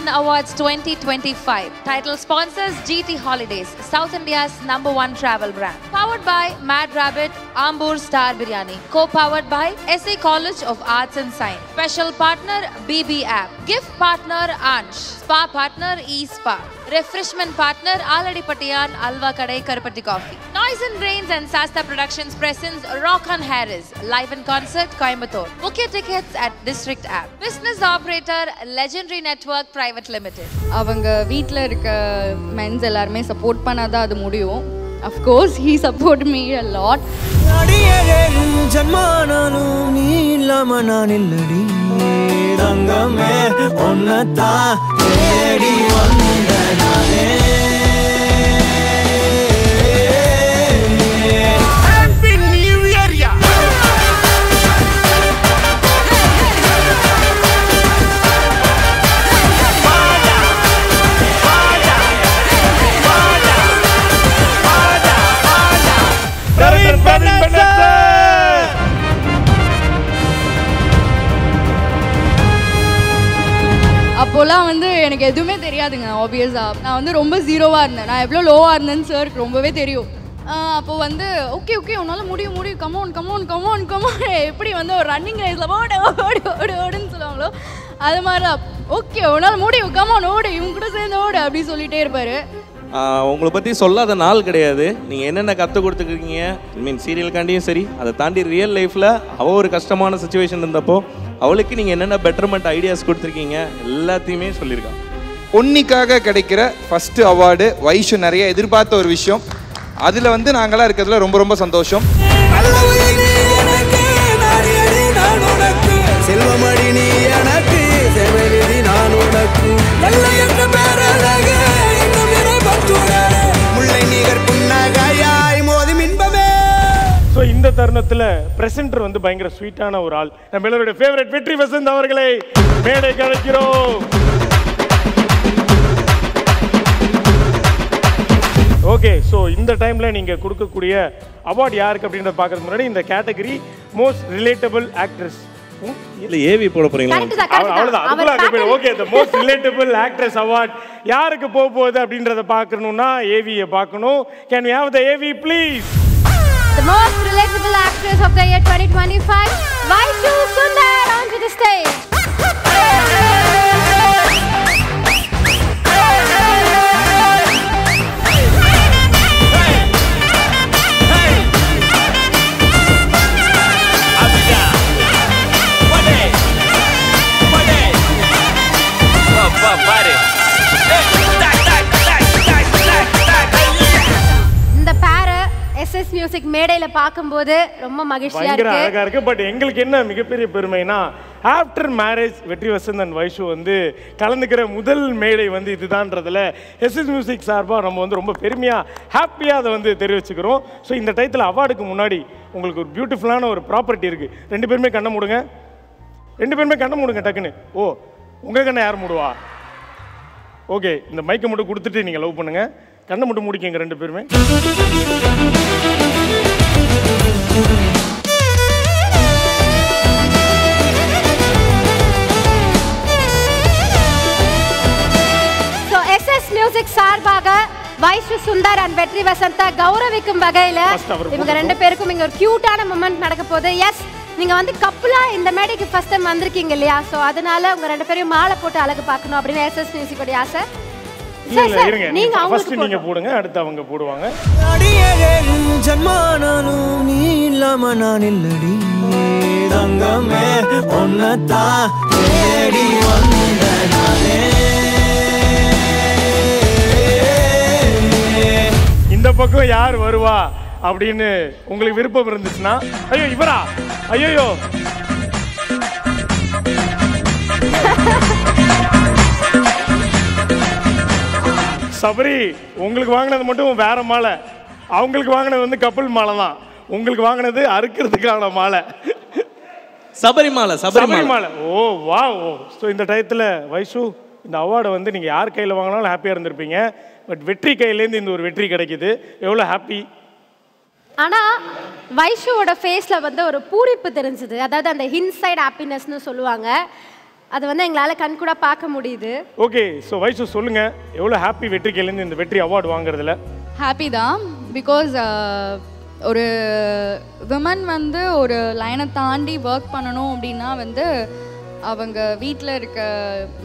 One Awards 2025. Title sponsors GT Holidays, South India's #1 travel brand. Powered by Mad Rabbit, Ambur Star Biryani. Co-powered by SA College of Arts and Science. Special partner BB App. Gift partner Ansh. Spa partner E-Spa. Refreshment partner Aladi Patiyan Alva Kadai Karpati Coffee. Noise and Brains and Sasta Productions presents Rock on Harris. Live in concert Coimbatore. Book your tickets at District App. Business operator Legendary Network Private Limited. அவங்க வீட்ல இருக்க men's எல்லாரும் support பண்ணாதான் அது முடியும். Of course he support me a lot. அடியேன் ஜன்மானாலும் நீ இல்லாம நான் இல்லடி தங்கமே ஒன்னதா தேடி வந்த நானே அப்போலாம் வந்து எனக்கு எதுவுமே தெரியாதுங்க. ஆப்வியஸாக நான் வந்து ரொம்ப ஜீரோவாக இருந்தேன். நான் எவ்வளோ லோவாக இருந்தேன்னு சாருக்கு ரொம்பவே தெரியும். அப்போது வந்து ஓகே உன்னால் முடியும் கமோன் எப்படி வந்து ஒரு ரன்னிங் ரேஸில் ஓடுன்னு சொல்லுவாங்களோ அது மாதிரி தான். ஓகே உன்னால் முடியும் கமோன் ஓடு, இவங்க கூட சேர்ந்து ஓடு அப்படி சொல்லிகிட்டே இருப்பார். உங்களை பற்றி சொல்லாத நாள் கிடையாது. நீங்கள் என்னென்ன கற்றுக் கொடுத்துருக்கீங்க, சீரியல்காண்டியும் சரி, அதை தாண்டி ரியல் லைஃப்பில் அவள் ஒரு கஷ்டமான சுச்சுவேஷன் இருந்தப்போ அவளுக்கு நீங்கள் என்னென்ன பெட்டர்மெண்ட் ஐடியாஸ் கொடுத்துருக்கீங்க எல்லாத்தையுமே சொல்லியிருக்காங்க. பொன்னிக்காக கிடைக்கிற ஃபஸ்ட்டு அவார்டு வைஷு நிறைய எதிர்பார்த்த ஒரு விஷயம். அதில் வந்து நாங்களாம் இருக்கிறதுல ரொம்ப ரொம்ப சந்தோஷம். செல்வமடி நீ எனக்கு செவலிதி நான் உனக்கு நல்ல என்ற பேரழக முல்லை நீகர் புன்னகையாய் மோதி மின்பமே. ஸோ இந்த தருணத்தில் பிரசன்டர் வந்து பயங்கர ஸ்வீட்டான ஒரு ஆள். நம்ம எல்லாருடைய ஃபேவரட் வெற்றி வசந்த் அவர்களை மேடை கலைக்கிறோம். ஓகே, ஸோ இந்த டைமில் நீங்கள் கொடுக்கக்கூடிய அவார்டு யாருக்கு அப்படின்றத பார்க்கறதுக்கு முன்னாடி இந்த கேட்டகரி மோஸ்ட் ரிலேட்டபிள் ஆக்ட்ரஸ் இல்லை ஏவி போட போறீங்களா? அவ்வளோதான், அதுக்குள்ள okay. The most relatable actress award யாருக்கு போக போகுது அப்படின்றத பார்க்கணும்னா ஏவியை பார்க்கணும். Can we have the AV please? The most relatable actress of the year 2025, Vaishu Sundar onto the stage. இந்த பேர SS மியூசிக் மேடையில பாக்கும்போது ரொம்ப மகிழ்ச்சியா இருக்கு, அழகா இருக்கு. பட் எங்களுக்கு என்ன மிகப்பெரிய பெருமைனா ஆஃப்டர் மேரேஜ் வெற்றி வசந்த் அண்ட் வைஷு வந்து கலந்துக்கிற முதல் மேடை வந்து இதுதான்றதுல SS மியூசிக் சார்பாக நம்ம வந்து ரொம்ப பெருமையாக ஹாப்பியாக அதை வந்து தெரிவிச்சுக்கிறோம். ஸோ இந்த டயத்தில் அவார்டுக்கு முன்னாடி உங்களுக்கு ஒரு பியூட்டிஃபுல்லான ஒரு ப்ராப்பர்ட்டி இருக்குது. ரெண்டு பேருமே கண்ணை மூடுங்க டக்குன்னு. ஓ, உங்கள் கண்ணை யார் மூடுவா? ஓகே, இந்த மைக்கை மட்டும் கொடுத்துட்டு நீங்கள் லவ் பண்ணுங்கள். கண்ணை மட்டும் முடிக்கங்க ரெண்டு பேருமே. ஸோ SS மியூசிக் சார்பாக வைஷு சுந்தர் அண்ட் வெற்றி வசந்த கௌரவிக்கும் வகையில் இவங்க ரெண்டு பேருக்கும் இங்கே ஒரு கியூட்டான மொமெண்ட் நடக்க போகுது. எஸ், நீங்கள் வந்து கப்பலாக இந்த மேடைக்கு ஃபர்ஸ்ட் டைம் வந்திருக்கீங்க இல்லையா? ஸோ அதனால உங்கள் ரெண்டு பேரையும் மாலை போட்டு அழகு பார்க்கணும் அப்படின்னு SS மியூசிக்கோடைய ஆசை. நீங்க போடுங்க, அடுத்து அவங்க போடுவாங்க. அடியேன் ஜன்மானாலும் நீ இல்லாம நான் இல்லடி தங்கமே ஒன்னதா தேடி வந்த நானே. இந்த பக்கம் யார் வருவா அப்படின்னு உங்களுக்கு விருப்பம் இருந்துச்சுன்னா, ஐயோ இவரா, ஐயோ சபரி, உங்களுக்கு வாங்கினது மட்டும் வேற மாலை, அவங்களுக்கு வாங்கினது வந்து கப்பல் மாலை தான். உங்களுக்கு வாங்கினது அறுக்கிறதுக்கான மாலை, சபரி மாலை. ஓ வா. ஓ, ஸோ இந்த டயத்தில் வைஷு இந்த அவார்டை வந்து நீங்கள் யார் கையில் வாங்கினாலும் ஹாப்பியாக இருந்திருப்பீங்க. பட் வெற்றி கையிலேருந்து இந்த ஒரு வெற்றி கிடைக்குது, எவ்வளோ ஹாப்பி. ஆனால் வைஷுவோட ஃபேஸில் வந்து ஒரு பூரிப்பு தெரிஞ்சுது. அதாவது அந்த இன்சைட் ஹாப்பினஸ்னு சொல்லுவாங்க. அது வந்து எங்களால் கண் கூட பார்க்க முடியுது. ஓகே, ஸோ வைஷு சொல்லுங்க, எவ்வளோ ஹாப்பி வெற்றிக்கிலேருந்து இந்த வெற்றி அவார்டு வாங்குறதுல? ஹாப்பி தான். பிகாஸ் ஒரு விமன் வந்து ஒரு லைனை தாண்டி ஒர்க் பண்ணணும் அப்படின்னா வந்து அவங்க வீட்டில் இருக்க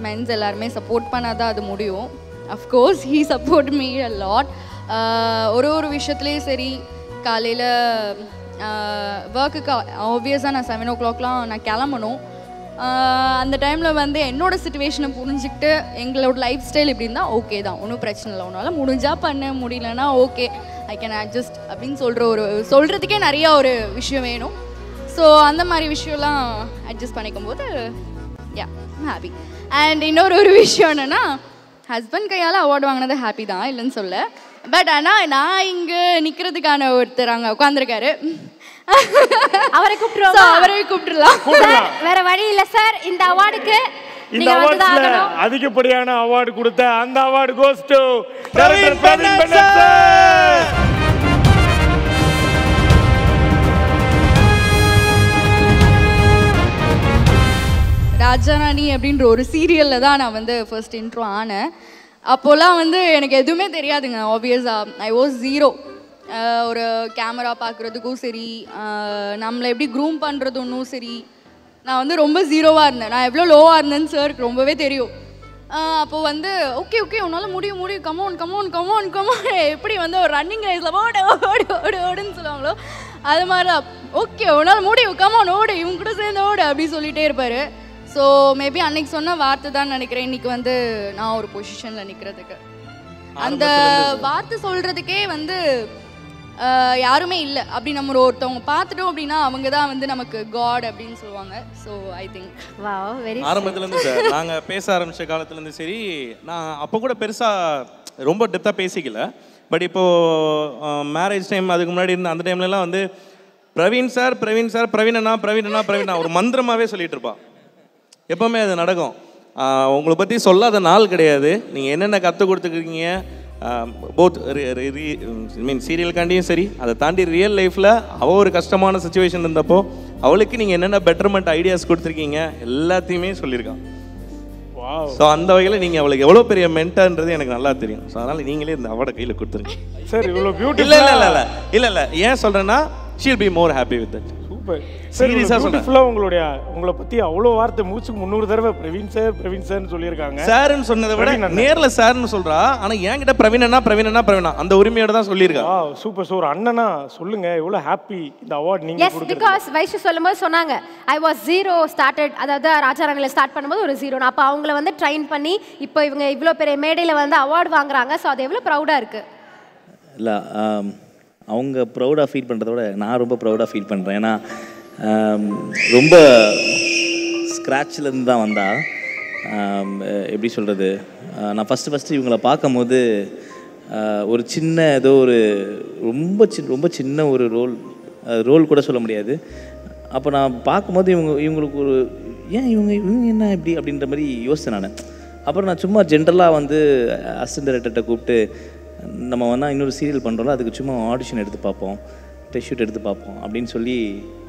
மென்ஸ் எல்லாருமே சப்போர்ட் பண்ணால் தான் அது முடியும். Of course he support me a lot. ஒரு விஷயத்துலேயும் சரி, காலையில் ஒர்க்குக்கு ஆப்வியஸாக நான் 7 o'clock நான் கிளம்பணும். அந்த டைமில் வந்து என்னோடய சிச்சுவேஷனை புரிஞ்சுக்கிட்டு எங்களோட லைஃப் ஸ்டைல் இப்படி இருந்தால் ஓகே தான், ஒன்றும் பிரச்சனை இல்லை, உன்னால் முடிஞ்சால் பண்ண, முடியலன்னா ஓகே ஐ கேன் அட்ஜஸ்ட் அப்படின்னு சொல்கிறதுக்கே நிறையா ஒரு விஷயம் வேணும். ஸோ அந்த மாதிரி விஷயம்லாம் அட்ஜஸ்ட் பண்ணிக்கும் போது யா ஹாப்பி. அண்ட் இன்னொரு விஷயம் என்னென்னா, ஹஸ்பண்ட் கையால் அவார்டு வாங்கினது ஹாப்பி தான், இல்லைன்னு சொல்ல. பட் ஆனால் நான் இங்கே நிற்கிறதுக்கான ஒருத்தர் அங்கே உட்காந்துருக்காரு, அவரை கூப்பிட்டுருவோம். அவரை கூப்பிட்டுலாம். வேற வழி இல்லை சார். இந்த அவார்டுக்கு இந்த அவார்ட்ஸ்ல அதிகப்படியான அவார்டு கொடுத்த அந்த award goes to Praveen Bennett sir. Raja Rani அப்படின்ற ஒரு சீரியலில் தான் நான் வந்து ஃபர்ஸ்ட் இன்ட்ரோ ஆனேன். அப்போல்லாம் வந்து எனக்கு எதுவுமே தெரியாதுங்க. ஆப்வியஸாக ஐ வாஸ் ஜீரோ. ஒரு கேமரா பார்க்குறதுக்கும் சரி, நம்மளை எப்படி க்ரூம் பண்ணுறதுன்னும் சரி, நான் வந்து ரொம்ப ஜீரோவாக இருந்தேன். நான் எவ்வளோ லோவாக இருந்தேன்னு சாருக்கு ரொம்பவே தெரியும். அப்போது வந்து ஓகே உன்னால் முடியும் கமோன் எப்படி வந்து ஒரு ரன்னிங் ரேஸில் ஓடுன்னு சொல்லுவாங்களோ அது மாதிரி தான். ஓகே உன்னால் முடியும், கமோன் ஓடு, இவங்க கூட சேர்ந்து ஓடு அப்படி சொல்லிகிட்டே இருப்பார். ஸோ மேபி அன்னைக்கு சொன்ன வார்த்தை தான் நினைக்கிறேன் இன்றைக்கி வந்து நான் ஒரு பொசிஷனில் நிற்கிறதுக்கு. அந்த வார்த்தை சொல்கிறதுக்கே வந்து யாருமே இல்லை. அப்படி நம்ம ஒருத்தவங்க பார்த்துட்டோம் அப்படின்னா அவங்க தான் வந்து நமக்கு காட் அப்படின்னு சொல்லுவாங்க. ஸோ ஐ திங்க் ஆரம்பத்துலேருந்து சார் நாங்கள் பேச ஆரம்பித்த காலத்துலேருந்து சரி, நான் அப்போ கூட பெருசாக ரொம்ப டெப்த்தாக பேசிக்கல. பட் இப்போது மேரேஜ் டைம் அதுக்கு முன்னாடி இருந்த அந்த டைம்லலாம் வந்து பிரவீன் சார் பிரவீனா ஒரு மந்திரமாகவே சொல்லிகிட்டு இருப்பாள். எப்போவுமே அது நடக்கும். உங்களை பற்றி சொல்லாத நாள் கிடையாது. நீங்கள் என்னென்ன கற்றுக் கொடுத்துருக்கீங்க, போத் சீரியலுக்காண்டியும் சரி, அதை தாண்டி ரியல் லைஃப்பில் அவள் ஒரு கஷ்டமான சுச்சுவேஷன் இருந்தப்போ அவளுக்கு நீங்கள் என்னென்ன பெட்டர்மெண்ட் ஐடியாஸ் கொடுத்துருக்கீங்க எல்லாத்தையுமே சொல்லியிருக்கான். ஸோ அந்த வகையில் நீங்கள் அவளுக்கு எவ்வளோ பெரிய மென்டர்ன்றது எனக்கு நல்லா தெரியும். ஸோ அதனால் நீங்களே இந்த அவார்டை கையில் கொடுத்துருங்க சார். இவ்வளோ பியூட்டி இல்லை ஏன் சொல்கிறேன்னா she'll be more happy with that. Super sir. உங்களை பற்றி அவ்வளோ வார்த்தை மூச்சுக்கு 300 தடவை பிரவீன் சார்னு சொல்லியிருக்காங்க. சார்ன்னு சொன்னதை விட நேரில் சார்னு சொல்கிறா, ஆனால் என்கிட்ட பிரவீனா அந்த உரிமையோட தான் சொல்லியிருக்கா. சூப்பர். ஸோ ஒரு அண்ணனா சொல்லுங்க, எவ்வளோ ஹாப்பி இந்த அவார்ட் நீங்கள் கொடுக்குறீங்க. பிகாஸ் வைஷு சொல்லும்போது சொன்னாங்க ஐ வாஸ் ஜீரோ ஸ்டார்டட், அதாவது ராஜாராணியில் ஸ்டார்ட் பண்ணும்போது ஒரு ஜீரோ. அப்போ அவங்கள வந்து ட்ரைன் பண்ணி இப்போ இவங்க இவ்வளோ பெரிய மேடையில் வந்து அவார்டு வாங்குறாங்க. ஸோ அது எவ்வளோ ப்ரௌடாக இருக்குது? இல்லை, அவங்க ப்ரௌடாக ஃபீல் பண்ணுறத விட நான் ரொம்ப ப்ரௌடாக ஃபீல் பண்ணுறேன். ஏன்னா ரொம்ப ஸ்க்ராட்ச்லேருந்து தான் வந்தா. எப்படி சொல்கிறது, நான் ஃபஸ்ட்டு இவங்கள பார்க்கும் போது ஒரு சின்ன ஏதோ ஒரு ரொம்ப சின்ன ஒரு ரோல் கூட சொல்ல முடியாது. அப்போ நான் பார்க்கும்போது இவங்களுக்கு ஒரு இவங்க என்ன இப்படி அப்படின்ற மாதிரி யோசித்தேன் நான். அப்புறம் நான் சும்மா ஜென்ரலாக வந்து அசிஸ்டன்ட் டைரக்டர்கிட்ட கூப்பிட்டு நம்ம வந்தால் இன்னொரு சீரியல் பண்ணுறோம்ல, அதுக்கு சும்மா ஆடிஷன் எடுத்து பார்ப்போம், டெஸ்ட் ஷூட் எடுத்து பார்ப்போம் அப்படின்னு சொல்லி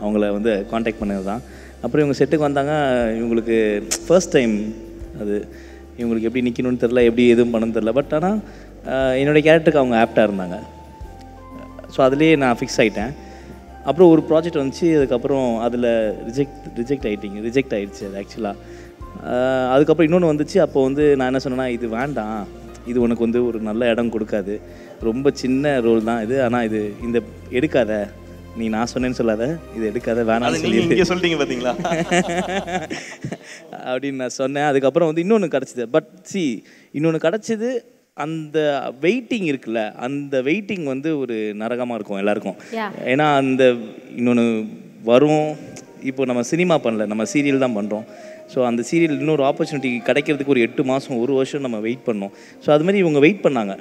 அவங்கள வந்து காண்டாக்ட் பண்ணது தான். அப்புறம் இவங்க செட்டுக்கு வந்தாங்க. இவங்களுக்கு ஃபர்ஸ்ட் டைம் அது, இவங்களுக்கு எப்படி நிற்கணும்னு தெரில, எப்படி எதுவும் பண்ணணும்னு தெரில. பட் ஆனால் என்னுடைய கேரக்டருக்கு அவங்க ஆப்டாக இருந்தாங்க. ஸோ அதுலேயே நான் ஃபிக்ஸ் ஆகிட்டேன். அப்புறம் ஒரு ப்ராஜெக்ட் வந்துச்சு. அதுக்கப்புறம் அதில் ரிஜெக்ட் ஆகிடுச்சு அது ஆக்சுவலாக. அதுக்கப்புறம் இன்னொன்று வந்துச்சு. அப்போ வந்து நான் என்ன சொன்னேன்னா, இது வேண்டாம், இது உனக்கு வந்து ஒரு நல்ல இடம் கொடுக்காது, ரொம்ப சின்ன ரோல் தான் இது, ஆனால் இது இந்த எடுக்காத, நீ நான் சொன்னேன்னு சொல்லாத, இது எடுக்காத, வேணாம்னு சொல்லி சொல்லிட்டீங்க பார்த்தீங்களா அப்படின்னு நான் சொன்னேன். அதுக்கப்புறம் வந்து இன்னொன்று கிடச்சிது. பட் இன்னொன்று கிடச்சிது. அந்த வெயிட்டிங் இருக்குல்ல, அந்த வெயிட்டிங் வந்து ஒரு நரகமாக இருக்கும் எல்லாருக்கும். ஏன்னா அந்த இன்னொன்று வரும். இப்போ நம்ம சினிமா பண்ணல, நம்ம சீரியல் தான் பண்ணுறோம். ஸோ அந்த சீரியல் இன்னொரு ஆப்பர்ச்சுனிட்டி கிடைக்கிறதுக்கு ஒரு 8 மாதம் 1 வருஷம் நம்ம வெயிட் பண்ணோம். ஸோ அது மாதிரி இவங்க வெயிட் பண்ணாங்க,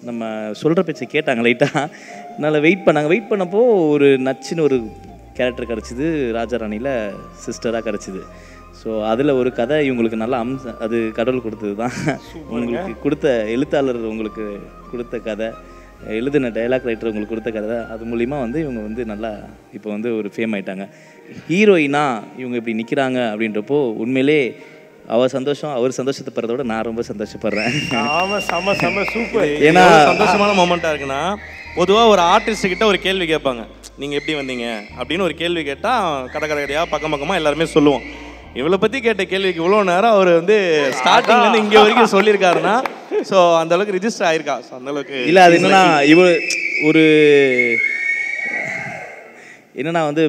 நம்ம சொல்கிற பேச்சை கேட்டாங்க லைட்டாக. அதனால் வெயிட் பண்ணப்போ ஒரு நச்சுன்னு ஒரு கேரக்டர் கிடச்சிது, ராஜாராணியில் சிஸ்டராக கிடச்சிது. ஸோ அதில் ஒரு கதை இவங்களுக்கு நல்லா அது கடவுள் கொடுத்தது தான். உங்களுக்கு கொடுத்த எழுத்தாளர் உங்களுக்கு கொடுத்த கதை, எழுதின டைலாக் ரைட்டர் உங்களுக்கு கொடுத்த கதை, அது மூலிமா வந்து இவங்க வந்து நல்லா இப்போ வந்து ஒரு ஃபேம் ஆகிட்டாங்க. ஹீரோயினா இவங்க இப்படி நிற்கிறாங்க அப்படின்றப்போ உண்மையிலே அவர் சந்தோஷம், அவர் சந்தோஷத்தை பெறதோட நான் ரொம்ப சந்தோஷப்படுறேன். ஆமாம், செம செம சூப்பர். ஏன்னா சந்தோஷமான மொமெண்ட்டாக இருக்குன்னா, பொதுவாக ஒரு ஆர்டிஸ்ட் கிட்ட ஒரு கேள்வி கேட்பாங்க, நீங்கள் எப்படி வந்தீங்க அப்படின்னு ஒரு கேள்வி கேட்டால் கடையாக பக்கம் பக்கமாக எல்லாருமே சொல்லுவோம். இவளை பற்றி கேட்ட கேள்விக்கு இவ்வளோ நேரம் அவர் வந்து ஸ்டார்டிங்லேருந்து இங்கே வரைக்கும் சொல்லியிருக்காருன்னா, ஸோ அந்த அளவுக்கு ரிஜிஸ்டர் ஆயிருக்கா. ஸோ அந்த அளவுக்கு இல்லை, அது என்னன்னா ஒரு என்னன்னா வந்து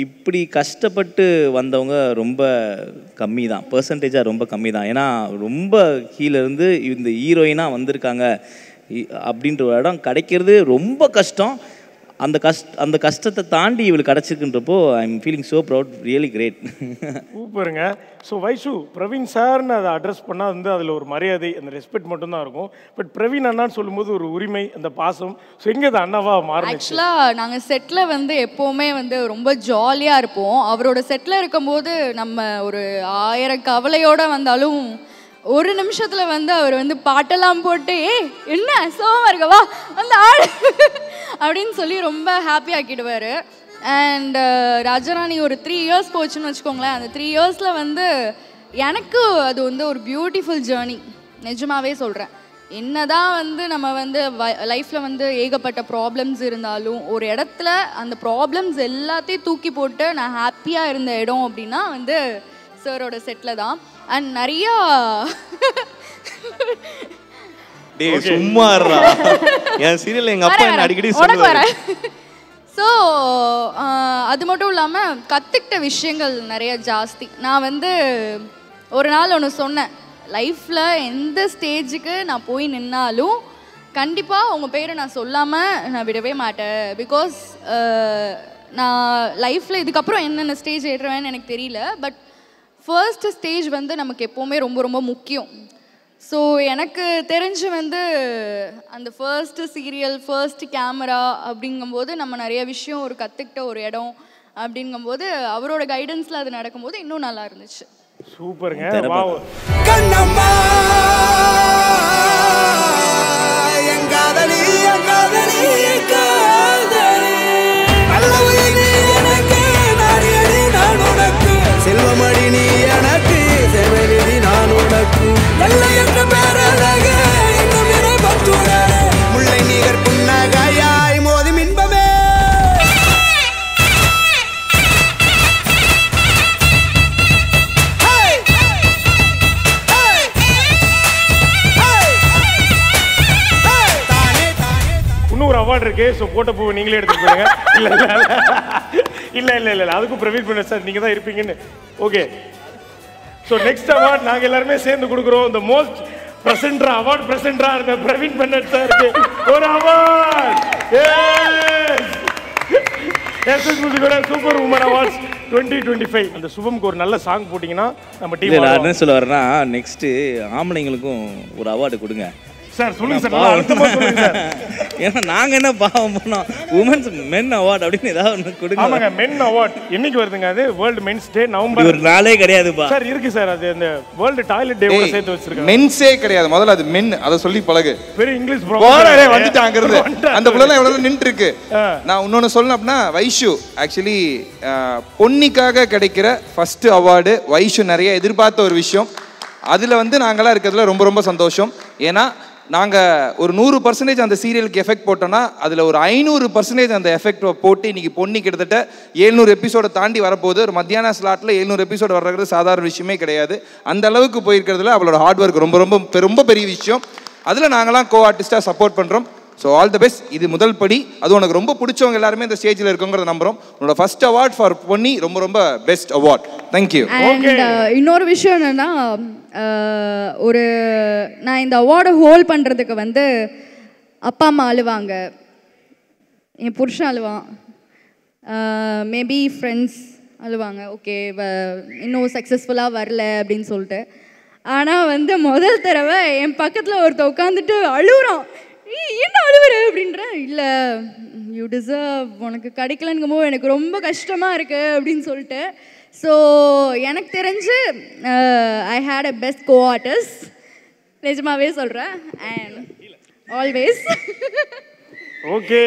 இப்படி கஷ்டப்பட்டு வந்தவங்க ரொம்ப கம்மி தான், பர்சன்டேஜாக ரொம்ப கம்மி தான். ஏன்னா ரொம்ப கீழேருந்து இந்த ஹீரோயினாக வந்திருக்காங்க அப்படின்ற ஒரு இடம் கிடைக்கிறது ரொம்ப கஷ்டம். அந்த கஷ்டத்தை தாண்டி இவளுக்கு கிடச்சிருக்குன்றப்போ I am feeling so proud, really great. சூப்பருங்க. ஸோ வைஷு, பிரவீன் சார்னு அதை அட்ரஸ் பண்ணால் வந்து அதில் ஒரு மரியாதை, அந்த ரெஸ்பெக்ட் மட்டும்தான் இருக்கும். பட் பிரவீன் அண்ணான்னு சொல்லும்போது ஒரு உரிமை, அந்த பாசம், ஸோ எங்கே அது அண்ணாவா மாறும்? ஆக்சுவலாக நாங்கள் செட்டில் வந்து எப்போவுமே வந்து ரொம்ப ஜாலியாக இருப்போம். அவரோட செட்டில் இருக்கும்போது நம்ம ஒரு 1000 கவலையோடு வந்தாலும் ஒரு நிமிஷத்தில் வந்து அவர் வந்து பாட்டெல்லாம் போட்டு என்ன சோகமாக இருக்கவா வந்து ஆடு அப்படின்னு சொல்லி ரொம்ப ஹாப்பி ஆக்கிடுவார். அண்ட் ராஜராணி ஒரு 3 இயர்ஸ் போச்சுன்னு வச்சுக்கோங்களேன். அந்த 3 இயர்ஸில் வந்து எனக்கு அது வந்து ஒரு பியூட்டிஃபுல் ஜேர்னி, நிஜமாகவே சொல்கிறேன். என்னதான் வந்து நம்ம வந்து லைஃப்பில் வந்து ஏகப்பட்ட ப்ராப்ளம்ஸ் இருந்தாலும் ஒரு இடத்துல அந்த ப்ராப்ளம்ஸ் எல்லாத்தையும் தூக்கி போட்டு நான் ஹாப்பியாக இருந்த இடம் அப்படின்னா வந்து சாரோட செட்டில் தான். அண்ட் நிறையா சும்மா என் சீரியல் எங்கள் அப்பா என்ன அடிக்கடி சொல்லுவாரு. ஸோ அது மட்டும் இல்லாமல் கற்றுக்கிட்ட விஷயங்கள் நிறைய ஜாஸ்தி. நான் வந்து ஒரு நாள் ஒன்று சொன்னேன், லைஃப்பில் எந்த ஸ்டேஜுக்கு நான் போய் நின்னாலும் கண்டிப்பாக உங்கள் பேரை நான் சொல்லாமல் நான் விடவே மாட்டேன். பிகாஸ் நான் லைஃப்பில் இதுக்கப்புறம் என்னென்ன ஸ்டேஜ் ஏறுவேன்னு எனக்கு தெரியல. பட் ஃபர்ஸ்ட் ஸ்டேஜ் வந்து நமக்கு எப்போவுமே ரொம்ப ரொம்ப முக்கியம். ஸோ எனக்கு தெரிஞ்சு வந்து அந்த ஃபர்ஸ்ட் சீரியல், ஃபர்ஸ்ட் கேமரா அப்படிங்கும்போது நம்ம நிறைய விஷயம் ஒரு கற்றுக்கிட்ட ஒரு இடம் அப்படிங்கும்போது அவரோட கைடன்ஸில் அது நடக்கும்போது இன்னும் நல்லா இருந்துச்சு. சூப்பருங்க. கண்ணம்மா எங்காதலி எங்காதலி காதலி நல்லவழி நீ எனக்கு நாடியடி நான் உனக்கு செல்வமடி நீ எனக்கு செவலிதி நான் உனக்கு வெள்ளை என்ற பேரழக இன்னும் நிறை பற்றுட முல்லை நீகர் புன்னகையாய் மோதி மின்பமே இன்னொரு அவார்டு இருக்கு. ஸோ போட்ட பூவை நீங்களே எடுத்துட்டு போடுங்க. இல்லை அதுக்கும் பிரவீன் பண்ண சார் நீங்கள் தான் இருப்பீங்கன்னு. ஓகே, ஸோ நெக்ஸ்ட் அவார்ட் நாங்கள் எல்லாருமே சேர்ந்து கொடுக்குறோம். இந்த மோஸ்ட் பிரசன்டரா அவார்ட் பிரசன்டரா இருந்த பிரவீன் பன்னட் சாருக்கு ஒரு அவார்ட். எஸ்எஸ் மியூசிக்கோட சூப்பர் உமன் அவார்ட்ஸ் 2025. அந்த சுபம்க்கு ஒரு நல்ல சாங் போட்டிங்கன்னா நம்ம டீம். நான் என்ன சொல்ல வரேன்னா, நெக்ஸ்ட்டு ஆம்பளைங்களுக்கும் ஒரு அவார்டு கொடுங்க சார். சொல்லுங்க சார், அழுத்தமா சொல்லுங்க சார். ஏன்னா நாங்கள் என்ன பாவம் பண்ணோம், உமன்ஸ் மென் அவார்டு அப்படின்னு ஏதாவது ஒன்று கொடுங்க. ஆமாங்க, மென் அவார்ட் என்னைக்கு வருதுங்க? அது வேர்ல்டு மென்ஸ் டே, நவம்பர். ஒரு நாளே கிடையாதுப்பா சார். இருக்கு சார், அது அந்த வேர்ல்டு டாய்லெட் டே கூட சேர்த்து வச்சிருக்காங்க. மென்ஸே கிடையாது, முதல்ல அது மென், அதை சொல்லி பழகு. பெரிய இங்கிலீஷ் ப்ராப்ளம் வந்துட்டாங்க இருந்து அந்த புள்ளலாம் எவ்வளவு நின்று இருக்கு. நான் இன்னொன்னு சொல்லணும் அப்படின்னா, வைஷு ஆக்சுவலி பொன்னிக்காக கிடைக்கிற ஃபர்ஸ்ட் அவார்டு. வைஷு நிறைய எதிர்பார்த்த ஒரு விஷயம், அதில் வந்து நாங்களாம் இருக்கிறதுல ரொம்ப ரொம்ப சந்தோஷம். ஏன்னா நாங்கள் ஒரு 100% அந்த சீரியலுக்கு எஃபெக்ட் போட்டோன்னா அதில் ஒரு 500% அந்த எஃபெக்ட் போட்டு இன்றைக்கி பொன்னி கிட்டத்தட்ட 700 எபிசோடை தாண்டி வரப்போகுது. ஒரு மத்தியான ஸ்லாட்டில் 700 எபிசோடு வர்றது சாதாரண விஷயமே கிடையாது. அந்த அளவுக்கு போயிருக்கிறதுல அவளோட ஹார்ட் ஒர்க் ரொம்ப ரொம்ப ரொம்ப பெரிய விஷயம். அதில் நாங்களாம் கோ ஆர்டிஸ்டாக சப்போர்ட் பண்ணுறோம். So all the best. இது முதல் படி. அது உனக்கு ரொம்ப பிடிச்சவங்க எல்லாருமே இந்த ஸ்டேஜில் இருக்கோங்கிறத நம்புகிறோம். உன்னோட ஃபர்ஸ்ட் அவார்ட் ஃபார் பொன்னி ரொம்ப ரொம்ப பெஸ்ட் அவார்ட். தேங்க்யூ. இன்னொரு விஷயம் என்னென்னா, நான் இந்த அவார்டை ஹோல்ட் பண்ணுறதுக்கு வந்து அப்பா அம்மா அழுவாங்க, என் புருஷன் அழுவான், மேபி ஃப்ரெண்ட்ஸ் அழுவாங்க. ஓகே, இன்னும் சக்ஸஸ்ஃபுல்லாக வரல அப்படின்னு சொல்லிட்டு. ஆனால் வந்து முதல் தடவை என் பக்கத்தில் ஒருத்தர் உட்காந்துட்டு அழுகுறான். என்ன அழுவுற அப்படின்ற. இல்லை, யூ டிசர்வ், உனக்கு கிடைக்கலங்கும்போது எனக்கு ரொம்ப கஷ்டமாக இருக்குது அப்படின்னு சொல்லிட்டு. ஸோ எனக்கு தெரிஞ்சு I had a best co artist, நிஜமாவே சொல்கிறேன். And always okay.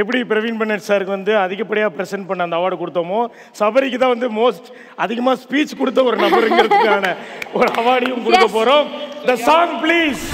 எப்படி பிரவீன் பன்னட் சாருக்கு வந்து அதிகப்படியாக ப்ரெசென்ட் பண்ண அந்த அவார்டு கொடுத்தோமோ, சபரிக்கு தான் வந்து மோஸ்ட் அதிகமாக ஸ்பீச் கொடுத்த ஒரு நபருங்கிறதுக்கான ஒரு அவார்டையும் கொடுக்க போகிறோம். The song please.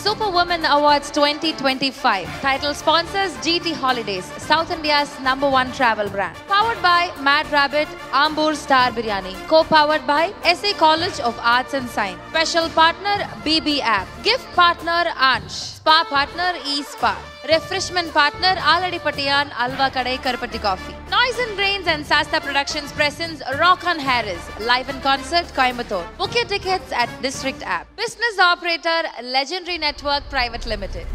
Superwoman Awards 2025. Title sponsors GT Holidays, South India's #1 travel brand. Powered by Mad Rabbit, Ambur Star Biryani. Co-powered by SA College of Arts and Science. Special partner BB App. Gift partner Ansh. Spa partner eSpa. Refreshment partner Aladi Patiyan Alva Kadai Karpati Coffee. Noise and Brains and Sasta Productions presents Rock on Harris. Live in concert Coimbatore. Book your tickets at District App. Business operator Legendary Network Private Limited.